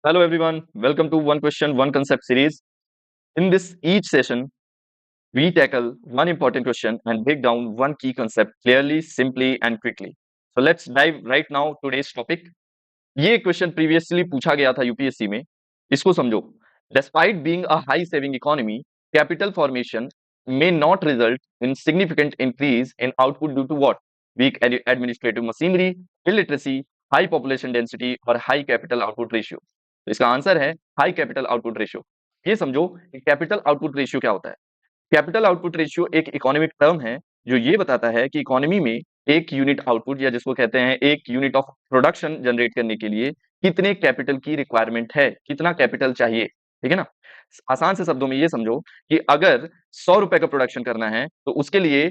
Hello everyone, welcome to One Question, One Concept series. In this each session, we tackle one important question and break down one key concept clearly, simply and quickly. So let's dive right now today's topic. ये question previously पूछा गया था UPSC में. इसको समझो. Despite being a high saving economy, capital formation may not result in significant increase in output due to what? Weak administrative machinery, illiteracy, high population density और high capital output ratio. तो इसका answer है high capital output ratio. ये समझो कि capital output ratio क्या होता है. कैपिटल आउटपुट रेशियो एक इकोनॉमिक टर्म है जो ये बताता है कि इकोनॉमी में एक यूनिट आउटपुट या जिसको कहते हैं एक यूनिट ऑफ प्रोडक्शन जनरेट करने के लिए कितने कैपिटल की रिक्वायरमेंट है, कितना कैपिटल चाहिए. ठीक है ना. आसान से शब्दों में ये समझो कि अगर 100 रुपए का प्रोडक्शन करना है तो उसके लिए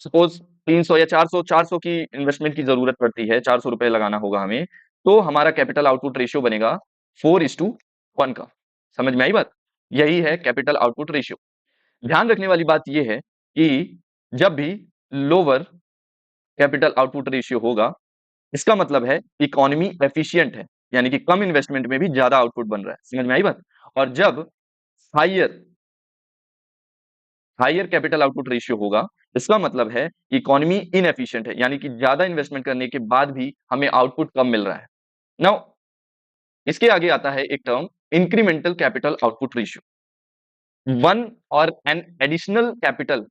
सपोज 300 या 400 की इन्वेस्टमेंट की जरूरत पड़ती है, 400 रुपए लगाना होगा हमें, तो हमारा कैपिटल आउटपुट रेशियो बनेगा 4:1 का. समझ में आई बात. यही है कैपिटल आउटपुट रेशियो. ध्यान रखने वाली बात यह है कि जब भी लोअर कैपिटल आउटपुट रेशियो होगा, इसका मतलब है इकोनॉमी एफिशिएंट है, यानी कि कम इन्वेस्टमेंट में भी ज्यादा आउटपुट बन रहा है. समझ में आई बात. और जब हायर कैपिटल आउटपुट रेशियो होगा, इसका मतलब है कि इकोनॉमी इनएफिशिएंट है, यानी कि ज्यादा इन्वेस्टमेंट करने के बाद भी हमें आउटपुट कम मिल रहा है. नाउ इसके आगे आता है एक term incremental capital output ratio. One और an additional capital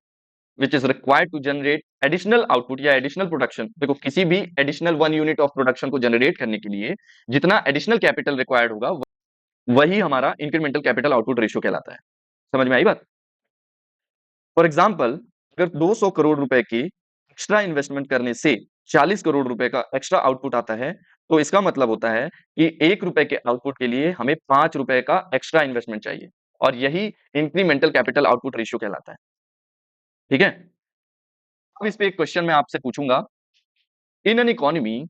which is required to generate additional output या additional production. देखो किसी भी additional 1 unit of production को generate करने के लिए जितना additional capital required होगा वही हमारा incremental capital output ratio कहलाता है. समझ में आई बात. फॉर एग्जाम्पल अगर 200 करोड़ रुपए की एक्स्ट्रा इन्वेस्टमेंट करने से 40 करोड़ रुपए का एक्स्ट्रा आउटपुट आता है, तो इसका मतलब होता है कि 1 रुपए के आउटपुट के लिए हमें 5 रुपए का एक्स्ट्रा इन्वेस्टमेंट चाहिए, और यही इंक्रीमेंटल कैपिटल आउटपुट रेशियो कहलाता है. ठीक है. अब इस पे एक क्वेश्चन मैं आपसे पूछूंगा. In an economy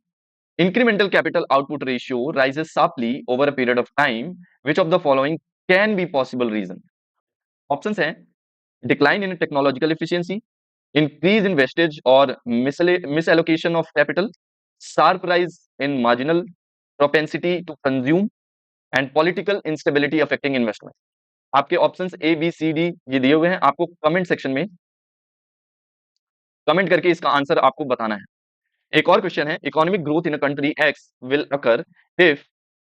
incremental capital output ratio rises sharply over a period of time. Which of the following can be possible reason? Options हैं decline in technological efficiency, increase in wastage or misallocation of capital, sharp rise in marginal propensity to consume, and political instability affecting investment. आपके options A B C D ये दिए हुए हैं, आपको comment section में comment करके इसका answer आपको बताना है. एक और क्वेश्चन है economic growth in a country x will occur if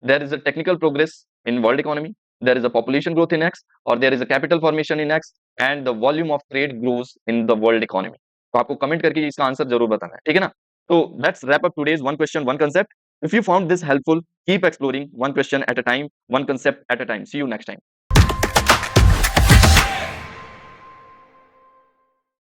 there is a technical progress in world economy, there is a population growth in X, or there is a capital formation in X, and the volume of trade grows in the world economy. तो आपको comment करके इसका answer जरूर बताना है. ठीक है ना. तो let's wrap up today's one question one concept. If you found this helpful, keep exploring one question at a time, one concept at a time. See you next time.